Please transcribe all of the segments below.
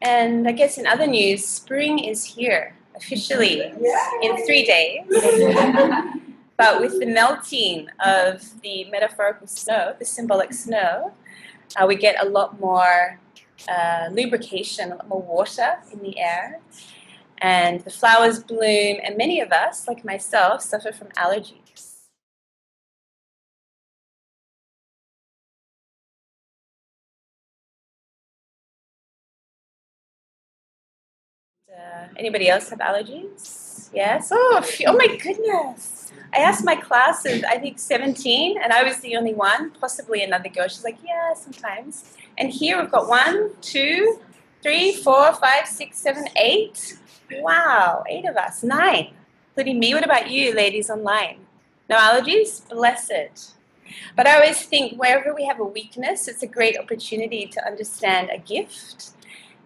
And I guess in other news, spring is here officially in 3 days. But with the melting of the metaphorical snow, the symbolic snow, we get a lot more lubrication, a lot more water in the air. And the flowers bloom, and many of us, like myself, suffer from allergies. Anybody else have allergies? Yes? Oh my goodness. I asked my classes, I think 17, and I was the only one, possibly another girl. She's like, yeah, sometimes. And here we've got 1, 2, 3, 4, 5, 6, 7, 8. Wow, 8 of us. 9, including me. What about you, ladies online? No allergies? Blessed. But I always think wherever we have a weakness, it's a great opportunity to understand a gift.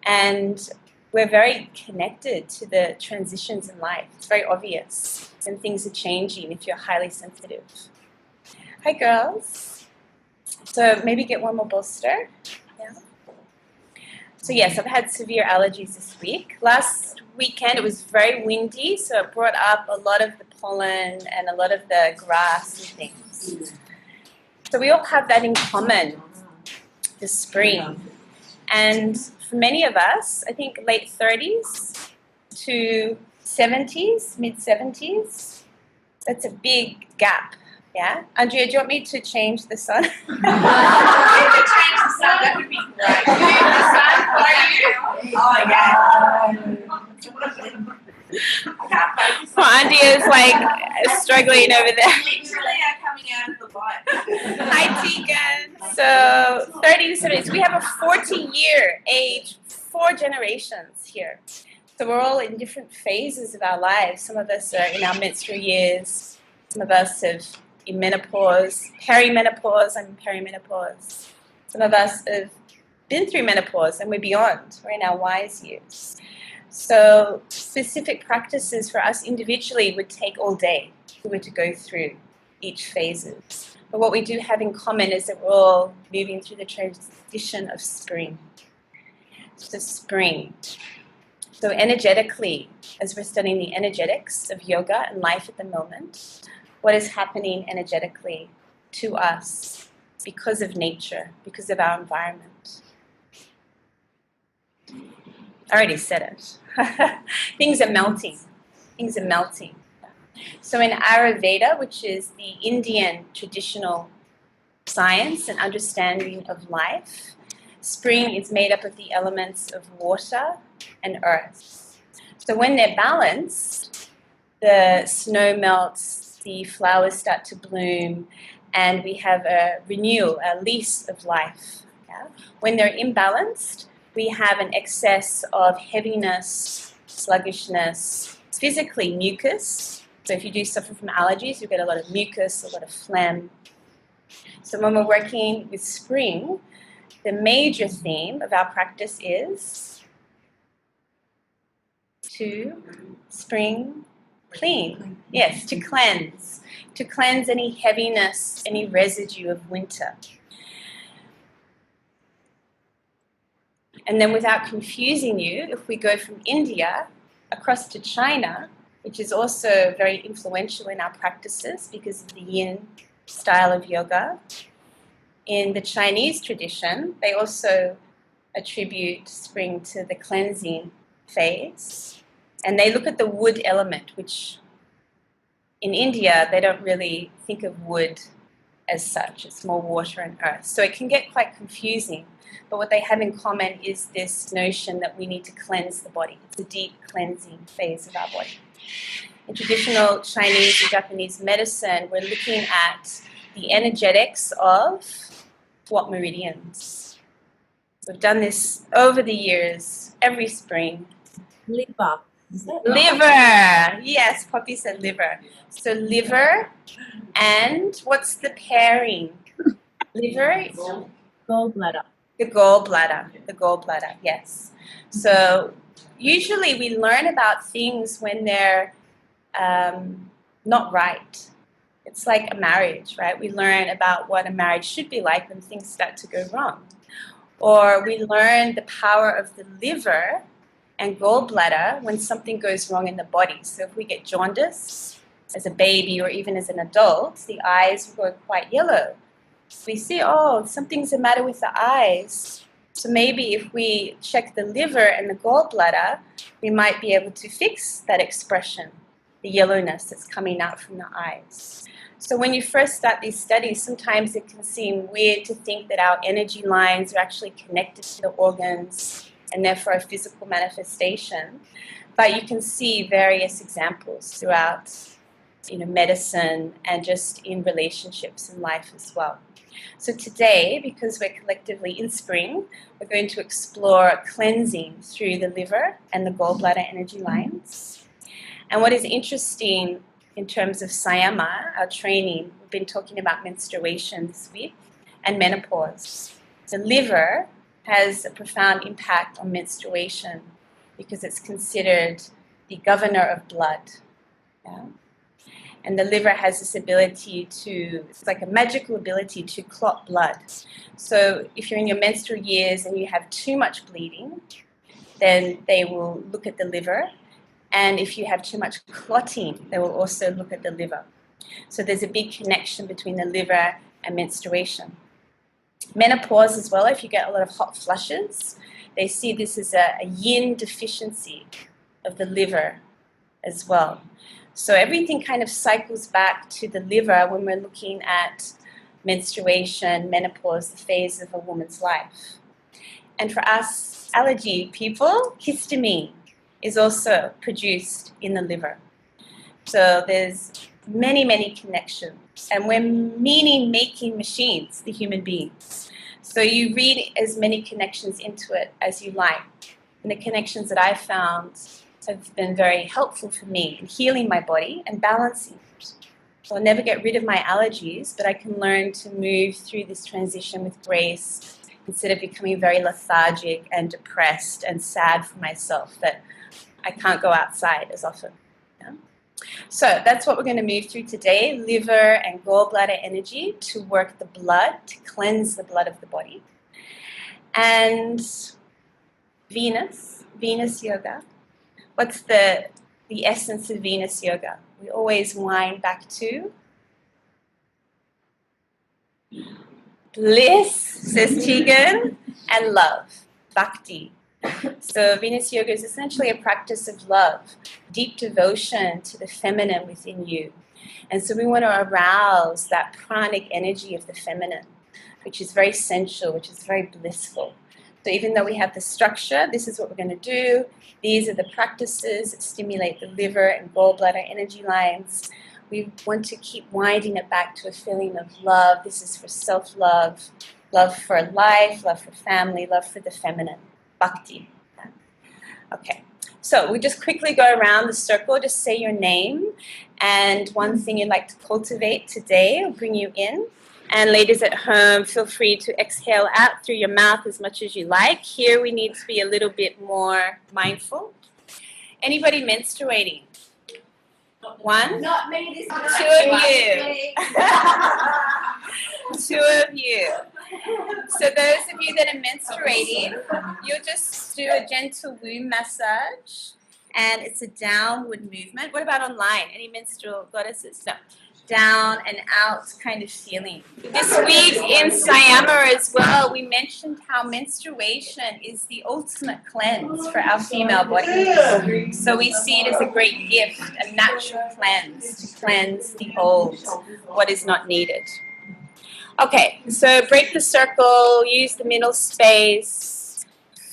And we're very connected to the transitions in life. It's very obvious when things are changing if you're highly sensitive. Hi, girls. So maybe get one more bolster. Yeah. So yes, I've had severe allergies this week. Last weekend it was very windy, so it brought up a lot of the pollen and a lot of the grass and things. So we all have that in common, the spring. And for many of us, I think late 30s to 70s, mid-70s, that's a big gap, yeah? Andrea, do you want me to change the sun? If you could change the sun, that would be great. Well, Andrea's like struggling over there. Literally are coming out of the light. Hi, Tegan. So 30 to 70s, we have a 40-year age, 4 generations here. So we're all in different phases of our lives. Some of us are in our menstrual years. Some of us have in menopause, perimenopause. I'm in perimenopause. Some of us have been through menopause and we're beyond. We're in our wise years. So specific practices for us individually would take all day if we were to go through each phases. But what we do have in common is that we're all moving through the transition of spring. So spring. So energetically, as we're studying the energetics of yoga and life at the moment, what is happening energetically to us because of nature, because of our environment? I already said it. Things are melting. Things are melting. So in Ayurveda, which is the Indian traditional science and understanding of life, spring is made up of the elements of water and earth. So when they're balanced, the snow melts, the flowers start to bloom, and we have a renewal, a lease of life. Yeah? When they're imbalanced, we have an excess of heaviness, sluggishness, physically mucus. So if you do suffer from allergies, you get a lot of mucus, a lot of phlegm. So when we're working with spring, the major theme of our practice is to spring clean. Yes, to cleanse. To cleanse any heaviness, any residue of winter. And then without confusing you, if we go from India across to China, which is also very influential in our practices because of the yin style of yoga, in the Chinese tradition, they also attribute spring to the cleansing phase. And they look at the wood element, which in India, they don't really think of wood as such. It's more water and earth. So it can get quite confusing. But what they have in common is this notion that we need to cleanse the body. It's a deep cleansing phase of our body. In traditional Chinese and Japanese medicine, we're looking at the energetics of what meridians. We've done this over the years, every spring. Liver. Liver. Yes, Poppy said liver. So liver and what's the pairing? Liver? Gallbladder. The gallbladder, yes. So usually we learn about things when they're not right. It's like a marriage, right? We learn about what a marriage should be like when things start to go wrong. Or we learn the power of the liver and gallbladder when something goes wrong in the body. So if we get jaundice as a baby or even as an adult, the eyes will go quite yellow. We see, oh, something's the matter with the eyes. So maybe if we check the liver and the gallbladder, we might be able to fix that expression, the yellowness that's coming out from the eyes. So when you first start these studies, sometimes it can seem weird to think that our energy lines are actually connected to the organs and therefore a physical manifestation. But you can see various examples throughout, medicine and just in relationships in life as well. So today, because we're collectively in spring, we're going to explore cleansing through the liver and the gallbladder energy lines. And what is interesting in terms of Sayama, our training, we've been talking about menstruation this week and menopause. The liver has a profound impact on menstruation because it's considered the governor of blood. Yeah? And the liver has this ability it's like a magical ability to clot blood. So if you're in your menstrual years and you have too much bleeding, then they will look at the liver. And if you have too much clotting, they will also look at the liver. So there's a big connection between the liver and menstruation. Menopause as well, if you get a lot of hot flushes, they see this as a yin deficiency of the liver as well. So everything kind of cycles back to the liver when we're looking at menstruation, menopause, the phase of a woman's life. And for us allergy people, histamine is also produced in the liver. So there's many, many connections. And we're meaning-making machines, the human beings. So you read as many connections into it as you like. And the connections that I found have been very helpful for me in healing my body and balancing it. So I'll never get rid of my allergies, but I can learn to move through this transition with grace instead of becoming very lethargic and depressed and sad for myself that I can't go outside as often. Yeah? So that's what we're going to move through today, liver and gallbladder energy to work the blood, to cleanse the blood of the body. And Venus yoga. What's the essence of Venus yoga? We always wind back to bliss, says Tegan, and love, bhakti. So Venus yoga is essentially a practice of love, deep devotion to the feminine within you. And so we want to arouse that pranic energy of the feminine, which is very sensual, which is very blissful. So even though we have the structure, this is what we're going to do. These are the practices that stimulate the liver and gallbladder energy lines. We want to keep winding it back to a feeling of love. This is for self-love, love for life, love for family, love for the feminine, bhakti. Okay, so we just quickly go around the circle, just say your name and one thing you'd like to cultivate today will bring you in. And ladies at home, feel free to exhale out through your mouth as much as you like. Here we need to be a little bit more mindful. Anybody menstruating? One? Not me this time. Two of you. Two of you. So those of you that are menstruating, you'll just do a gentle womb massage. And it's a downward movement. What about online? Any menstrual goddesses? No. Down and out kind of feeling. This week in Sayama as well, we mentioned how menstruation is the ultimate cleanse for our female bodies. So we see it as a great gift, a natural cleanse, to cleanse the old, what is not needed. Okay, so break the circle, use the middle space,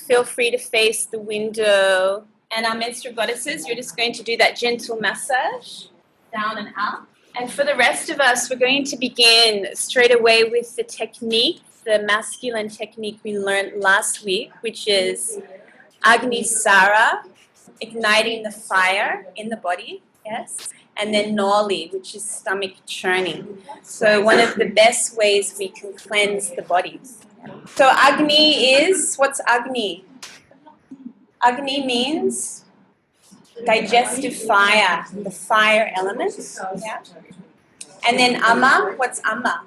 feel free to face the window. And our menstrual goddesses, you're just going to do that gentle massage, down and out. And for the rest of us, we're going to begin straight away with the technique, the masculine technique we learned last week, which is Agni Sara, igniting the fire in the body, yes, and then Noli, which is stomach churning. So one of the best ways we can cleanse the body. So Agni is, what's Agni? Agni means digestive fire, the fire element. Yeah. And then Ama, what's Ama?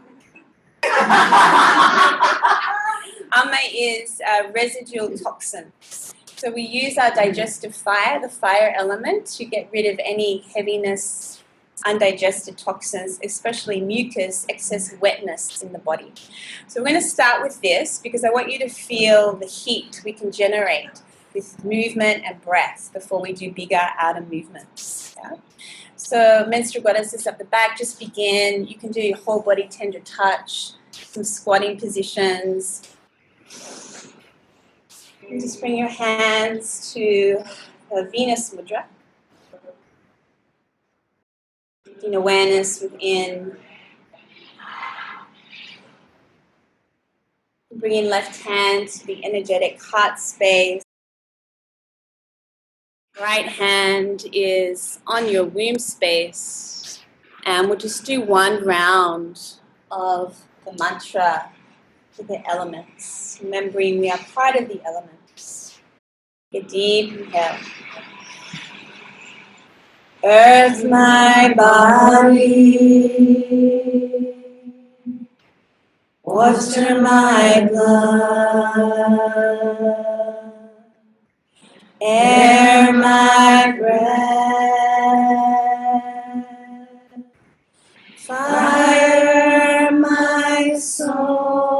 Ama is residual toxins. So we use our digestive fire, the fire element, to get rid of any heaviness, undigested toxins, especially mucus, excess wetness in the body. So we're going to start with this because I want you to feel the heat we can generate with movement and breath before we do bigger outer movements. Yeah? So menstrual goddesses up the back, just begin. You can do your whole body tender touch, some squatting positions. And just bring your hands to the Venus Mudra. Taking awareness within. Bring in left hand to the energetic heart space. Right hand is on your womb space. And we'll just do one round of the mantra to the elements, remembering we are part of the elements. A deep inhale. Earth, my body. Water, my blood. Air, my breath. Fire, my soul.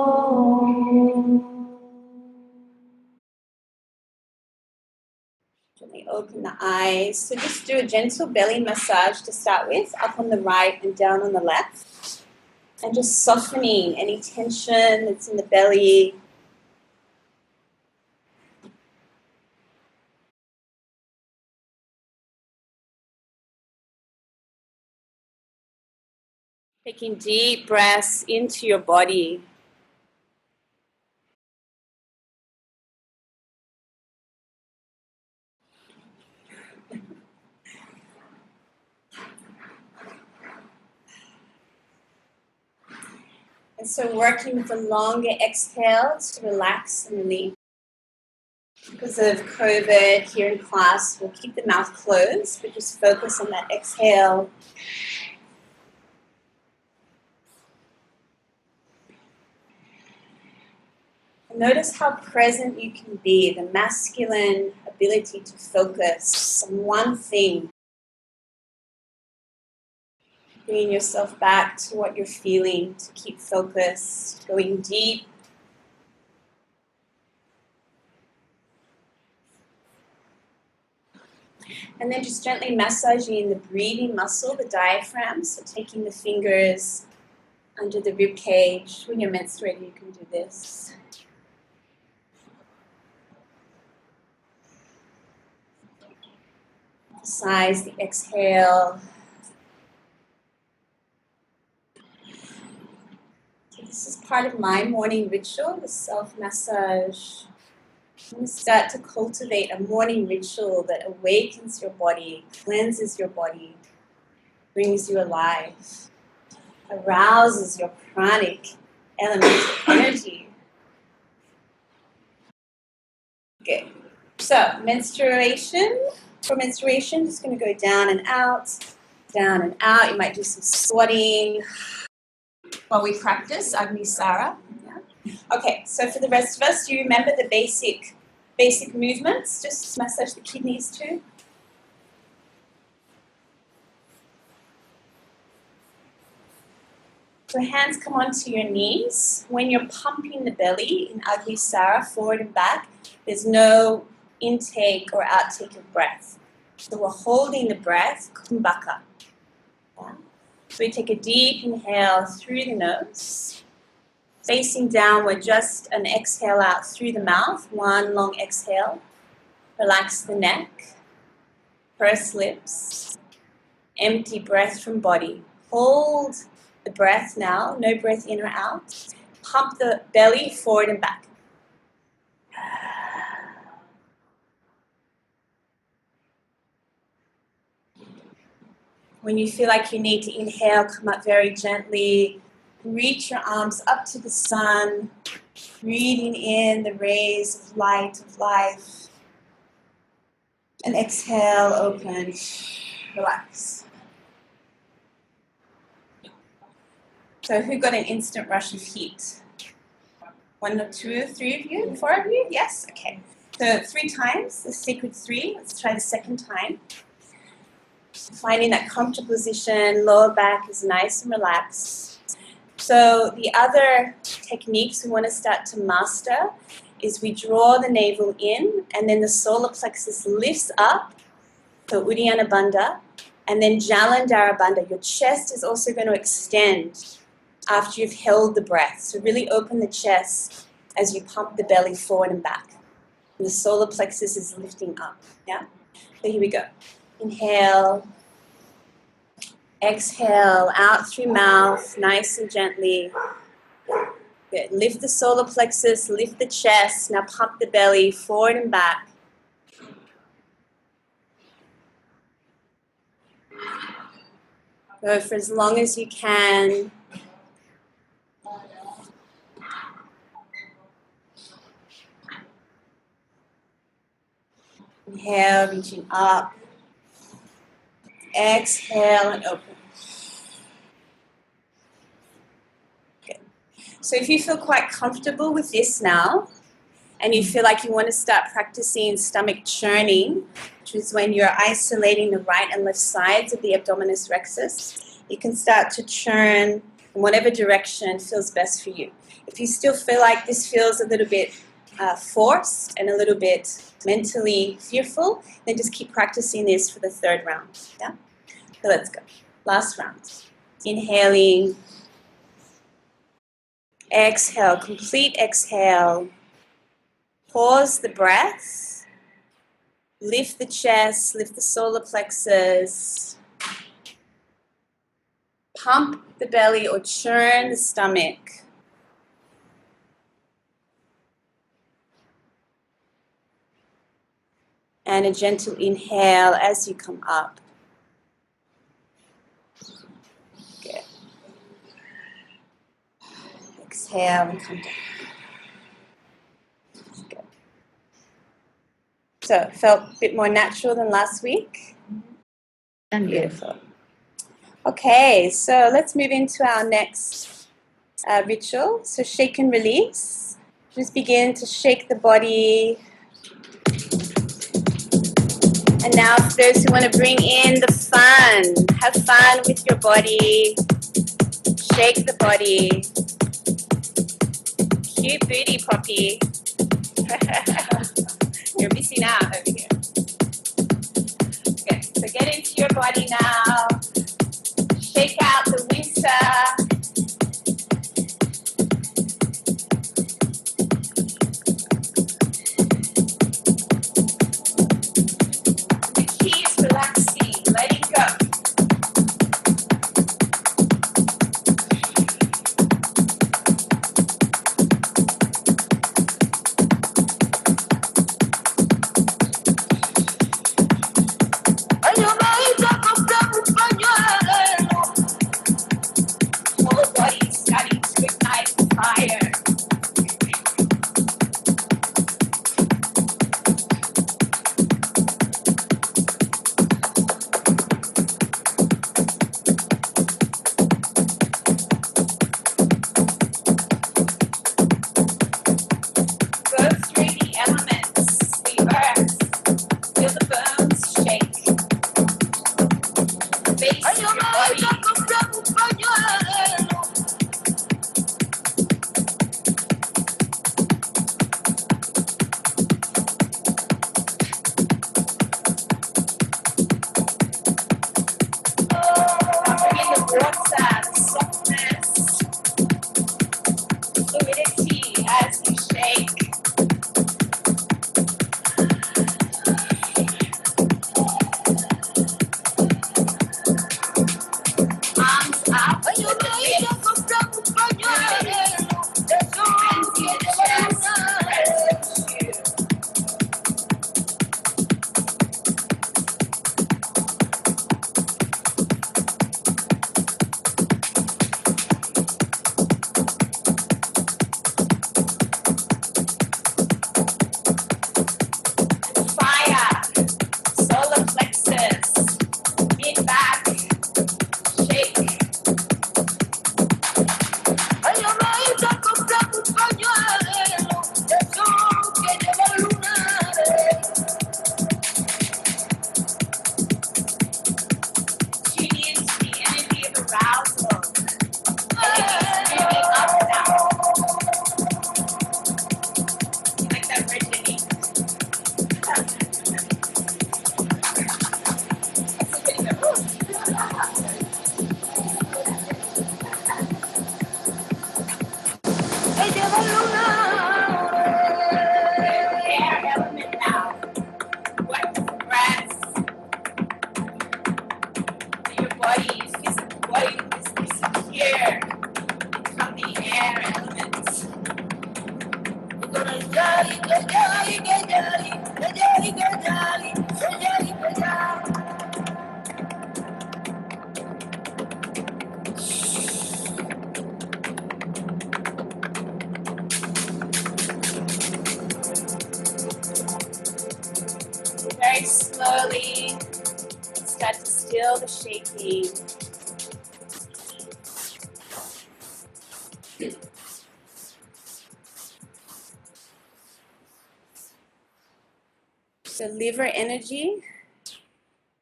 Gently open the eyes. So just do a gentle belly massage to start with, up on the right and down on the left. And just softening any tension that's in the belly. Taking deep breaths into your body. And so working with a longer exhale to relax and release. Because of COVID here in class, we'll keep the mouth closed, but just focus on that exhale. And notice how present you can be, the masculine ability to focus on one thing. Bringing yourself back to what you're feeling, to keep focused, going deep. And then just gently massaging the breathing muscle, the diaphragm. So taking the fingers under the rib cage. When you're menstruating, you can do this. Emphasize the exhale. So this is part of my morning ritual, the self-massage. I'm going to start to cultivate a morning ritual that awakens your body, cleanses your body, brings you alive, arouses your pranic elemental energy. Okay, so menstruation. For menstruation, just going to go down and out, down and out. You might do some squatting while we practice Agni Sara. Yeah. Okay, so for the rest of us, do you remember the basic movements? Just massage the kidneys too. So hands come onto your knees. When you're pumping the belly in Agni Sara, forward and back, there's no intake or outtake of breath. So we're holding the breath, kumbhaka. Yeah. So we take a deep inhale through the nose. Facing downward, just an exhale out through the mouth, one long exhale. Relax the neck, purse lips, empty breath from body. Hold the breath now, no breath in or out. Pump the belly forward and back. When you feel like you need to inhale, come up very gently. Reach your arms up to the sun, breathing in the rays of light, of life. And exhale, open, relax. So who got an instant rush of heat? 1 or 2 or 3 of you? 4 of you? Yes? Okay. So 3 times, the sacred 3. Let's try the second time. Finding that comfortable position, lower back is nice and relaxed. So the other techniques we want to start to master is we draw the navel in and then the solar plexus lifts up, so Uddiyana Bandha, and then Jalandhara Bandha. Your chest is also going to extend after you've held the breath. So really open the chest as you pump the belly forward and back. And the solar plexus is lifting up. Yeah? So here we go. Inhale. Exhale out through mouth, nice and gently. Good. Lift the solar plexus, lift the chest. Now pump the belly forward and back. Go for as long as you can. Inhale, reaching up. Exhale and open. Good. So if you feel quite comfortable with this now, and you feel like you want to start practicing stomach churning, which is when you're isolating the right and left sides of the abdominis rectus, you can start to churn in whatever direction feels best for you. If you still feel like this feels a little bit forced and a little bit mentally fearful, then just keep practicing this for the 3rd round. Yeah? So let's go. Last round. Inhaling. Exhale. Complete exhale. Pause the breath. Lift the chest. Lift the solar plexus. Pump the belly or churn the stomach. And a gentle inhale as you come up. Good. Exhale and come down. Good. So it felt a bit more natural than last week. Beautiful. Okay, so let's move into our next ritual. So shake and release. Just begin to shake the body. And now for those who want to bring in the fun, have fun with your body. Shake the body. Cute booty, Poppy. You're missing out over here. Okay, so get into your body now. Shake out the winter. The key is relaxing, letting go. Very slowly, start to still the shaking. So liver energy,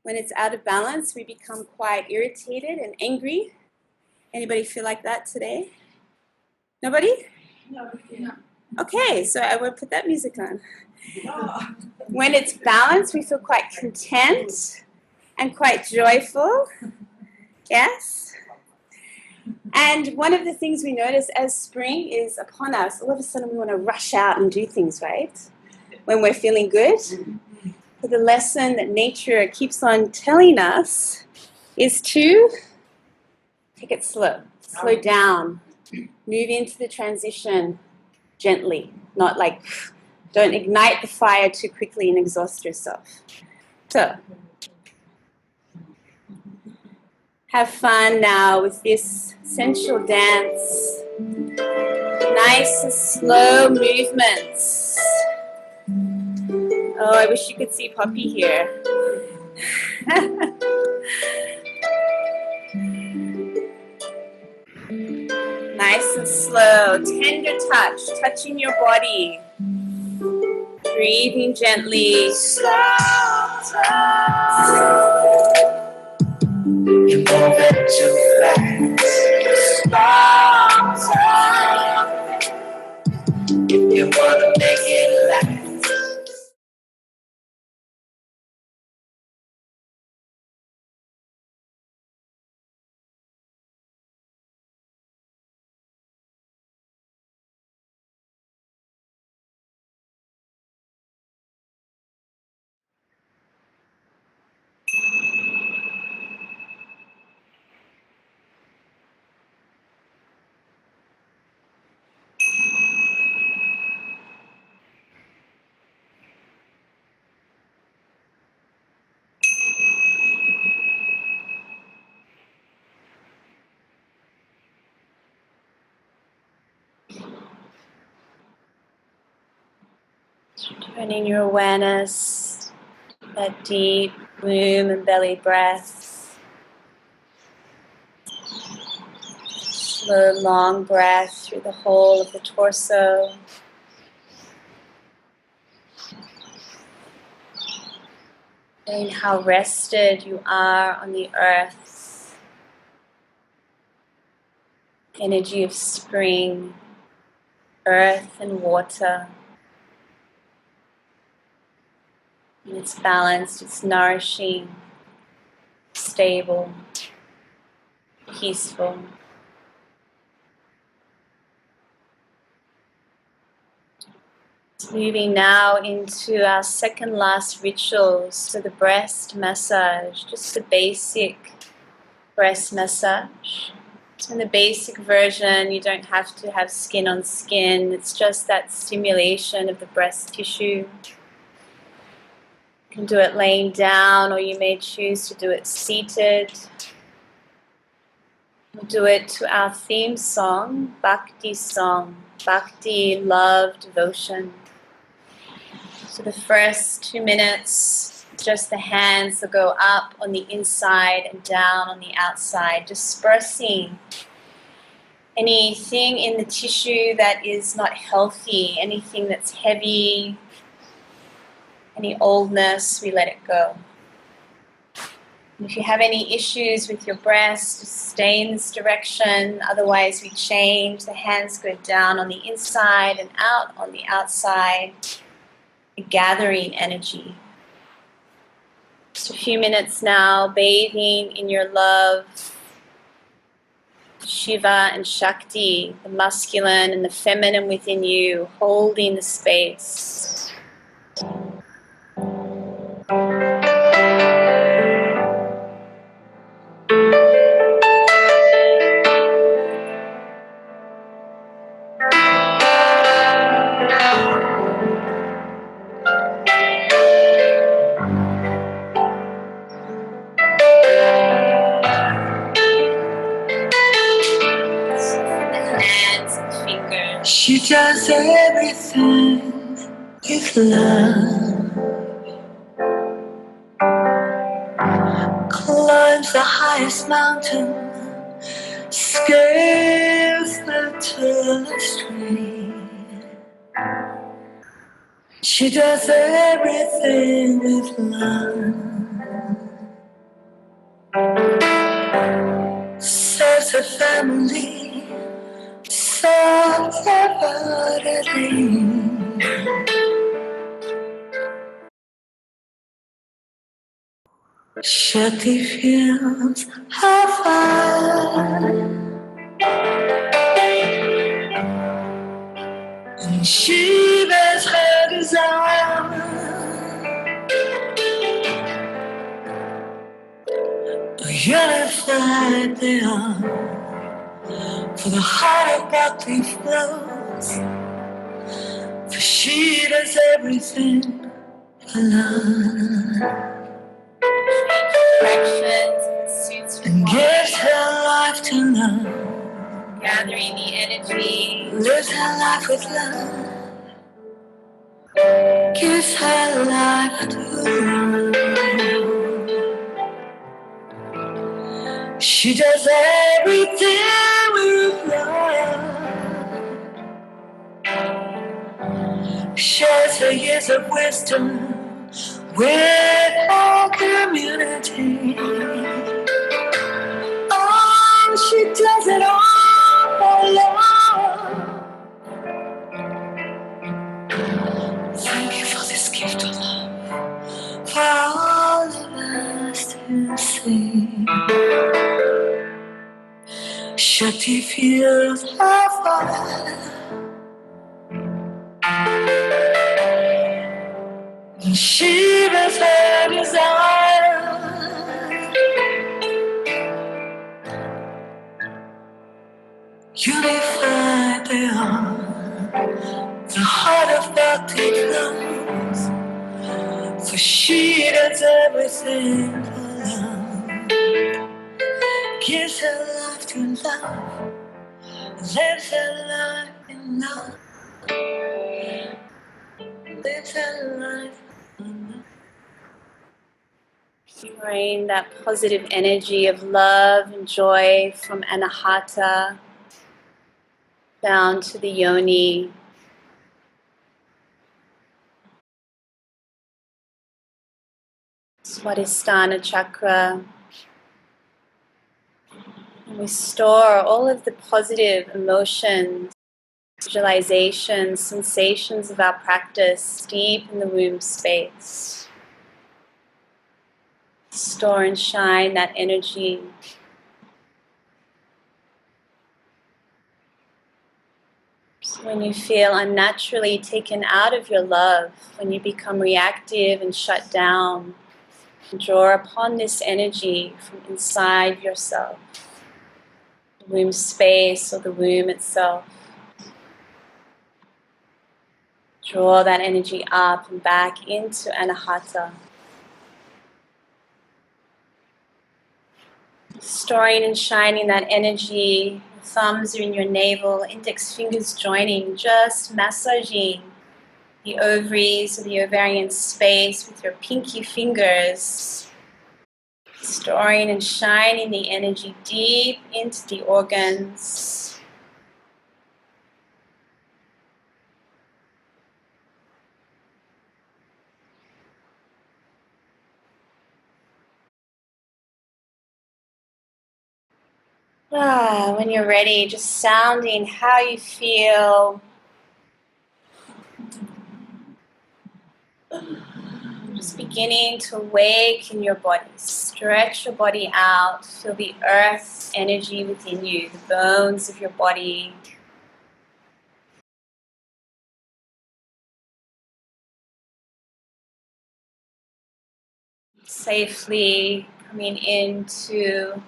when it's out of balance, we become quite irritated and angry. Anybody feel like that today? Nobody? No. Okay, so I will put that music on. When it's balanced, we feel quite content and quite joyful. Yes? And one of the things we notice as spring is upon us, all of a sudden we want to rush out and do things, right? When we're feeling good. So the lesson that nature keeps on telling us is to take it slow down, move into the transition gently, not like, don't ignite the fire too quickly and exhaust yourself. So, have fun now with this sensual dance. Nice and slow movements. Oh, I wish you could see Poppy here. Nice and slow, tender touch, touching your body. Breathing gently. Slow touch. You're moving too fast. Slow touch. If you wanna make it last. Turning your awareness, that deep womb and belly breath. Slow, long breath through the whole of the torso. Feeling how rested you are on the earth. Energy of spring, earth and water. And it's balanced, it's nourishing, stable, peaceful. Moving now into our second last ritual, so the breast massage, just the basic breast massage. So in the basic version, you don't have to have skin on skin, it's just that stimulation of the breast tissue. You can do it laying down, or you may choose to do it seated. We'll do it to our theme song, Bhakti song, Bhakti, love, devotion. So the first 2 minutes, just the hands that go up on the inside and down on the outside, dispersing anything in the tissue that is not healthy, anything that's heavy, any oldness, we let it go. And if you have any issues with your breast, just stay in this direction. Otherwise, we change. The hands go down on the inside and out on the outside. Gathering energy. Just a few minutes now, bathing in your love. Shiva and Shakti, the masculine and the feminine within you, holding the space. She does everything with love. climbs the highest mountain, scales the tallest tree. She does everything with love. Serves her family so devotedly. Shakti feels her fire, and she bears her desire. Unified they are, for the heart of Bhakti flows, for she does everything for love. And gives her life to love, Gathering the energy, lives her life with love, gives her life to love. She does everything with love, shares her years of wisdom with her community. Oh, she does it all for love. Thank you for this gift of love, for all of us to see. Shakti feels her fire, and she was her desire. Unified they are, the heart of Bhakti glows, for she does everything for love. Gives her life to love, lives her life in love, lives her life in love. bring that positive energy of love and joy from Anahata down to the yoni. Swadhisthana chakra. And we store all of the positive emotions, visualizations, sensations of our practice deep in the womb space. Store and shine that energy. So when you feel unnaturally taken out of your love, when you become reactive and shut down, draw upon this energy from inside yourself, the womb space or the womb itself. Draw that energy up and back into Anahata. Storing and shining that energy. Thumbs are in your navel, index fingers joining, just massaging the ovaries or the ovarian space with your pinky fingers. Storing and shining the energy deep into the organs. When you're ready, just sounding how you feel. Just beginning to awaken your body. Stretch your body out. Feel the earth energy within you, the bones of your body. Safely coming into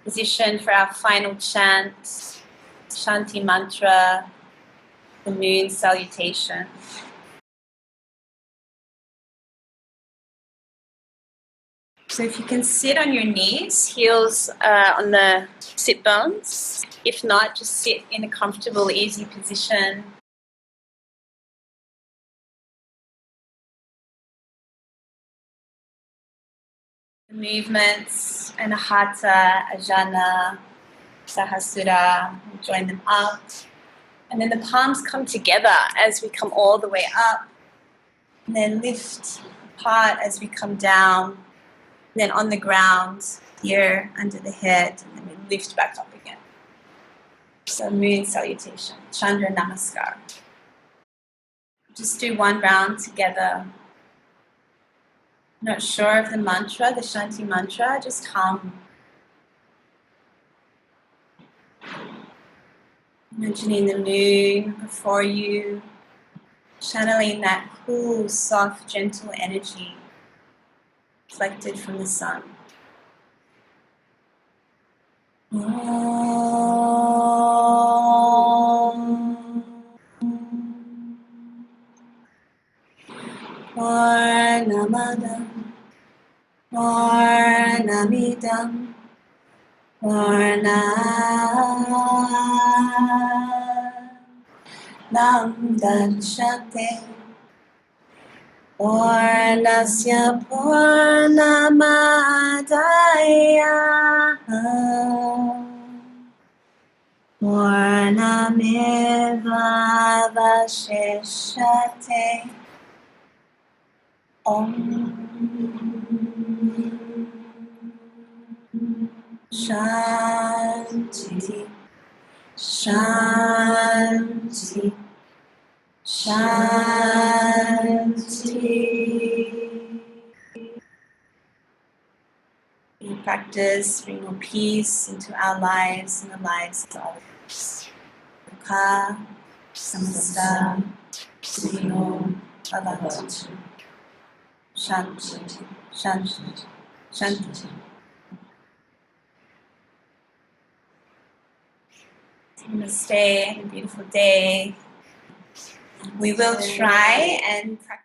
position for our final chant, Shanti mantra, the moon salutation. So if you can sit on your knees, heels on the sit bones. If not, just sit in a comfortable, easy position. The movements, Anahata, Ajna, Sahasrara, we'll join them up. And then the palms come together as we come all the way up. And then lift apart as we come down. And then on the ground, here under the head, and then we lift back up again. So moon salutation, Chandra Namaskar. Just do one round together. Not sure of the mantra, the Shanti mantra, just hum. Imagining the moon before you, channeling that cool, soft, gentle energy reflected from the sun. Purnamada Purnamidam Purnam Dachyate Purnasya Purnamadaya Purnameva Vashishyate Om Shanti Shanti Shanti. We practice bring more peace into our lives and the lives of others. Dukkha Samasta Sino Bhavatu. Shanti Shanti Shanti. Namaste, have a beautiful day. We will try and practice